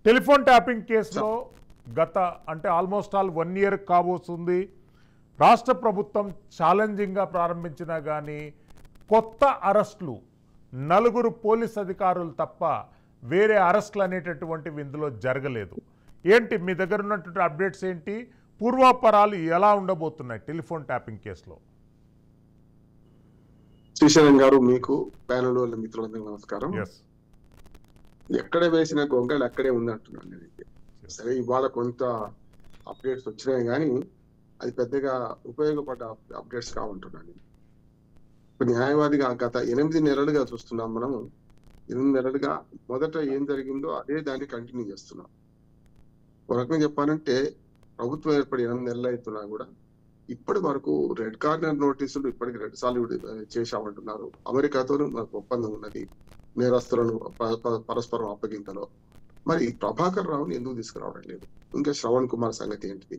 Telephone tapping కేసులో గత అంటే ఆల్మోస్ట్ ఆల్ 1 ఇయర్ కాబోతుంది. రాష్ట్ర ప్రభుత్వం ఛాలెంజింగ్గా ప్రారంభించినా కానీ కొత్త అరెస్టులు 4 పోలీస్ అధికారులు తప్ప వేరే అరెస్టులు అనేటటువంటివి ఇందులో జరగలేదు. ఏంటి మీ దగ్గర ఉన్నటువంటి అప్డేట్స్ ఏంటి? పూర్వాపరాలు ఎలా ఉండబోతున్నాయి టెలిఫోన్ ట్యాపింగ్ కేసులో? శ్రీశైలం గారు, మీకు ప్యానల్ వాళ్ళ మిత్రులందరికీ నమస్కారం. ఎక్కడ వేసిన గొంగళి అక్కడే ఉంది అంటున్నాను నేను. సరే, ఇవాళ కొంత అప్డేట్స్ వచ్చినాయి కానీ అది పెద్దగా ఉపయోగపడ్డ అప్డేట్స్ కావుంటున్నాను. న్యాయవాదిగా గత 8 నెలలుగా చూస్తున్నాం మనము. 8 నెలలుగా మొదట ఏం జరిగిందో అదే దాన్ని కంటిన్యూ చేస్తున్నాం. ఒక రకంగా చెప్పాలంటే ప్రభుత్వం ఏర్పడి 8 నెలలు అవుతున్నా కూడా ఇప్పటి వరకు రెడ్ కార్నర్ నోటీసులు ఇప్పటికి 2 సార్లు చేశామంటున్నారు. అమెరికాతో మనకు ఒప్పందం ఉన్నది నేరస్తులను పరస్పరం అప్పగింతలో. మరి ప్రభాకర్ రావుని ఎందుకు తీసుకురావడం లేదు? ఇంకా శ్రవణ్ కుమార్ సంగతి ఏంటిది?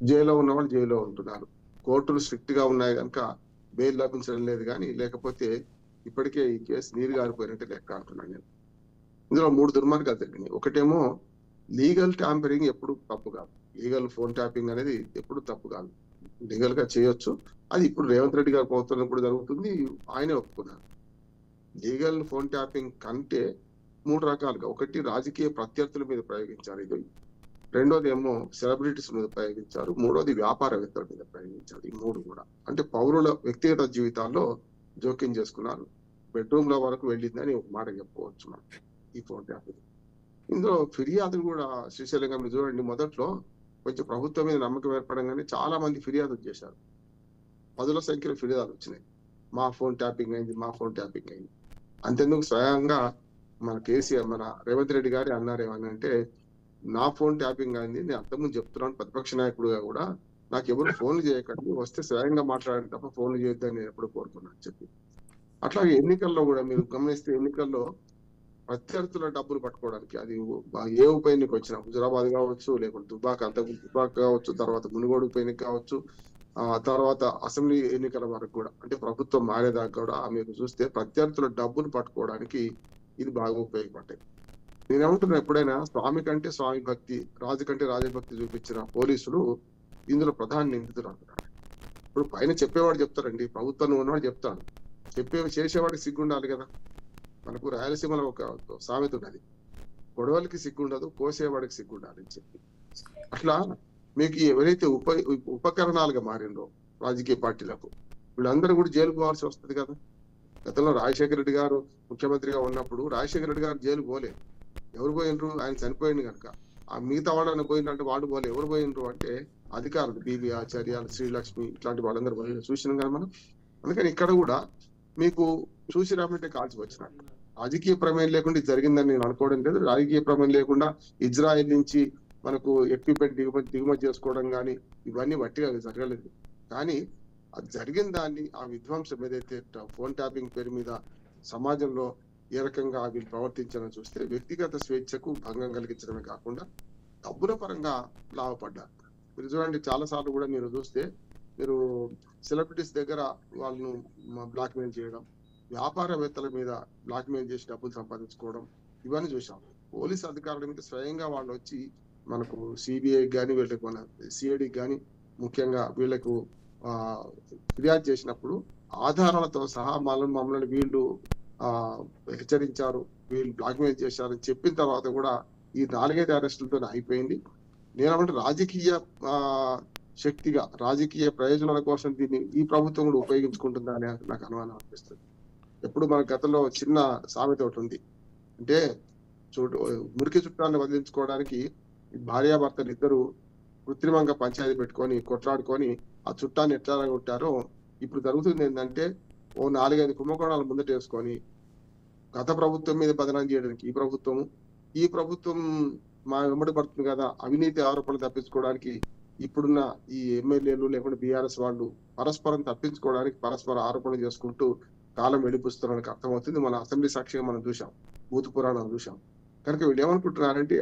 జైల్లో ఉన్న వాళ్ళు జైల్లో ఉంటున్నారు. కోర్టులు స్ట్రిక్ట్ గా ఉన్నాయి కనుక బెయిల్ లభించడం లేదు. కానీ లేకపోతే ఇప్పటికే ఈ కేసు నీరు గారిపోయినట్టు లెక్క అంటున్నాను నేను. ఇందులో 3 దుర్మార్గాలు జరిగినాయి. ఒకటేమో లీగల్ ట్యాంపరింగ్ ఎప్పుడు తప్పు కాదు. లీగల్ ఫోన్ ట్యాపింగ్ అనేది ఎప్పుడు తప్పు కాదు, లీగల్ గా చేయొచ్చు. అది ఇప్పుడు రేవంత్ రెడ్డి గారు ప్రభుత్వం కూడా జరుగుతుంది, ఆయనే ఒప్పుకున్నారు. లీగల్ ఫోన్ ట్యాపింగ్ కంటే 3 రకాలుగా, ఒకటి రాజకీయ ప్రత్యర్థుల మీద ప్రయోగించారు, ఇది. రెండోది ఏమో సెలబ్రిటీస్ మీద ప్రయోగించారు, మూడోది వ్యాపారవేత్తల మీద ప్రయోగించారు. ఈ 3 కూడా అంటే పౌరుల వ్యక్తిగత జీవితాల్లో జోక్యం చేసుకున్నారు. బెడ్రూమ్ లో వరకు వెళ్ళిందని ఒక మాట చెప్పుకోవచ్చు మనం ఈ ఫోన్ ట్యాపింగ్. ఇందులో ఫిర్యాదులు కూడా శ్రీశైలంగా మీరు చూడండి, మొదట్లో కొంచెం ప్రభుత్వం మీద నమ్మకం ఏర్పడంగానే చాలా మంది ఫిర్యాదులు చేశారు. 10ల సంఖ్యలో ఫిర్యాదులు వచ్చినాయి. మా ఫోన్ ట్యాపింగ్ అయింది, మా ఫోన్ ట్యాపింగ్ అయింది. అంతెందుకు స్వయంగా మన కేసీఆర్, మన రేవంత్ రెడ్డి గారి అన్నారు ఏమనంటే, నా ఫోన్ ట్యాపింగ్ అయింది, నేను అంతకుముందు చెప్తున్నాను ప్రతిపక్ష నాయకుడుగా కూడా, నాకు ఎవరు ఫోన్లు చేయకండి, వస్తే స్వయంగా మాట్లాడండి తప్ప ఫోన్లు చేయొద్దని నేను ఎప్పుడు కోరుకున్నాను చెప్పి. అట్లాగే ఎన్నికల్లో కూడా మీరు గమనిస్తే, ఎన్నికల్లో ప్రత్యర్థుల డబ్బులు పట్టుకోవడానికి, అది ఏ ఉప ఎన్నిక వచ్చినా, హుజరాబాద్ కావచ్చు, లేకుంటే దుబాక్ కావచ్చు, తర్వాత మునుగోడు ఉప ఎన్నిక కావచ్చు, తర్వాత అసెంబ్లీ ఎన్నికల వరకు కూడా, అంటే ప్రభుత్వం మారేదాకా కూడా మీరు చూస్తే ప్రత్యర్థుల డబ్బులు పట్టుకోవడానికి ఇది బాగా ఉపయోగపడ్డాయి. నేనేమంటున్నా, ఎప్పుడైనా స్వామి కంటే స్వామి భక్తి, రాజు కంటే రాజభక్తి చూపించిన పోలీసులు ఇందులో ప్రధాన నిందితులు అంటున్నారు. ఇప్పుడు పైన చెప్పేవాడు చెప్తారండి, ప్రభుత్వం ఉన్నవాడు చెప్తాడు, చేసేవాడికి సిగ్గుండాలి కదా. మనకు రాయలసీమలో ఒక సామెత ఉన్నది, గొడవలకి సిగ్గుండదు, కోసేవాడికి సిగ్గుండాలి అని చెప్పి. అట్లా మీకు ఎవరైతే ఉపకరణాలుగా మారిందో రాజకీయ పార్టీలకు, వీళ్ళందరూ కూడా జైలు పోవాల్సి వస్తుంది కదా. గతంలో రాజశేఖర రెడ్డి గారు ముఖ్యమంత్రిగా ఉన్నప్పుడు రాజశేఖర రెడ్డి గారు జైలు పోలేదు. ఎవరు పోయినరు? ఆయన చనిపోయింది కనుక. ఆ మిగతా వాళ్ళని పోయిందంటే వాళ్ళు పోలే. ఎవరు పోయినరు అంటే అధికారులు, బీబీ ఆచార్యాలు, శ్రీలక్ష్మి, ఇట్లాంటి వాళ్ళందరూ పోయి చూసినాం కదా మనం. అందుకని ఇక్కడ కూడా మీకు చూసి రామంటే కాల్చి వచ్చినట్టు. రాజకీయ ప్రమేయం లేకుండా ఇది జరిగిందని నేను అనుకోవడం లేదు. రాజకీయ ప్రమేయం లేకుండా ఇజ్రాయెల్ నుంచి మనకు ఎక్విప్మెంట్ దిగుమతి చేసుకోవడం కానీ ఇవన్నీ వట్టిగా జరగలేదు. కానీ అది జరిగిన దాన్ని, ఆ విధ్వంసం ఏదైతే ఫోన్ ట్యాపింగ్ పేరు మీద సమాజంలో ఏ రకంగా వీళ్ళు ప్రవర్తించారో చూస్తే వ్యక్తిగత స్వేచ్ఛకు భంగం కలిగించడమే కాకుండా డబ్బుల పరంగా లాభపడ్డారు. మీరు చూడండి, చాలా సార్లు కూడా మీరు చూస్తే, మీరు సెలబ్రిటీస్ దగ్గర వాళ్ళను బ్లాక్మెయిల్ చేయడం, వ్యాపారవేత్తల మీద బ్లాక్మెయిల్ చేసి డబ్బులు సంపాదించుకోవడం, ఇవన్నీ చూసాం. పోలీసు అధికారుల మీద స్వయంగా వాళ్ళు వచ్చి మనకు సిబిఐ కానీ, వీళ్ళకి మన సిఐడికి కానీ, ముఖ్యంగా వీళ్లకు ఫిర్యాదు చేసినప్పుడు ఆధారాలతో సహా మమ్మల్ని వీళ్ళు హెచ్చరించారు, వీళ్ళు బ్లాక్మెయిల్ చేశారని చెప్పిన తర్వాత కూడా ఈ 4-5 అరెస్టులతో అయిపోయింది. నేనేమంటే రాజకీయ శక్తిగా, రాజకీయ ప్రయోజనాల కోసం దీన్ని ఈ ప్రభుత్వం కూడా ఉపయోగించుకుంటుందా అని నాకు అనుమానం అనిపిస్తుంది. ఎప్పుడు మన గతంలో చిన్న సామెత ఒకటి ఉంది, అంటే మురికి చుట్టాన్ని వదిలించుకోవడానికి భార్యాభర్తలు ఇద్దరు కృత్రిమంగా పంచాయతీ పెట్టుకొని కొట్లాడుకొని ఆ చుట్టాన్ని ఎట్లా కొట్టారో ఇప్పుడు జరుగుతుంది. ఏంటంటే ఓ 4-5 కుంభకోణాలు ముందట వేసుకొని గత ప్రభుత్వం మీద బదనాం చేయడానికి ఈ ప్రభుత్వం మా వెంబడి పడుతుంది కదా, అవినీతి ఆరోపణలు తప్పించుకోవడానికి ఇప్పుడున్న ఈ ఎమ్మెల్యేలు లేకుంటే బీఆర్ఎస్ వాళ్ళు పరస్పరం తప్పించుకోవడానికి పరస్పర ఆరోపణలు చేసుకుంటూ కాలం వెలిపిస్తున్నానికి అర్థమవుతుంది. మన అసెంబ్లీ సాక్షిగా మనం చూసాం, భూత పురాణం చూసాం. కనుక వీళ్ళు ఏమనుకుంటున్నారంటే,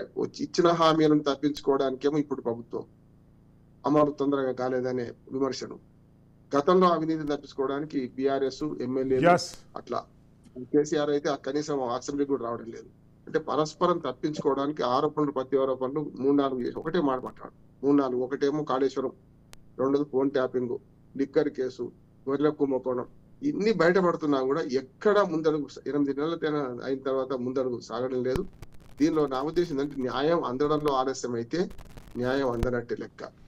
ఇచ్చిన హామీలను తప్పించుకోవడానికేమో ఇప్పుడు ప్రభుత్వం అమలు తొందరగా కాలేదనే విమర్శను, గతంలో అవినీతి తప్పించుకోవడానికి బీఆర్ఎస్ ఎమ్మెల్యేలు అట్లా, కేసీఆర్ అయితే కనీసం అసెంబ్లీ కూడా రావడం లేదు. అంటే పరస్పరం తప్పించుకోవడానికి ఆరోపణలు ప్రత్యారోపణలు 3-4 చేసి ఒకటే మాట మాట్లాడు 3-4 ఒకటేమో కాళేశ్వరం, రెండోది ఫోన్ ట్యాపింగ్, లిక్కర్ కేసు, గొర్రెల కుంభకోణం, ఇన్ని బయటపడుతున్నా కూడా ఎక్కడ ముందడుగు 8 నెలల అయిన తర్వాత ముందడుగు సాగడం లేదు. దీనిలో నా ఉద్దేశం ఏంటంటే న్యాయం అందడంలో ఆలస్యం అయితే న్యాయం అందనట్టే లెక్క.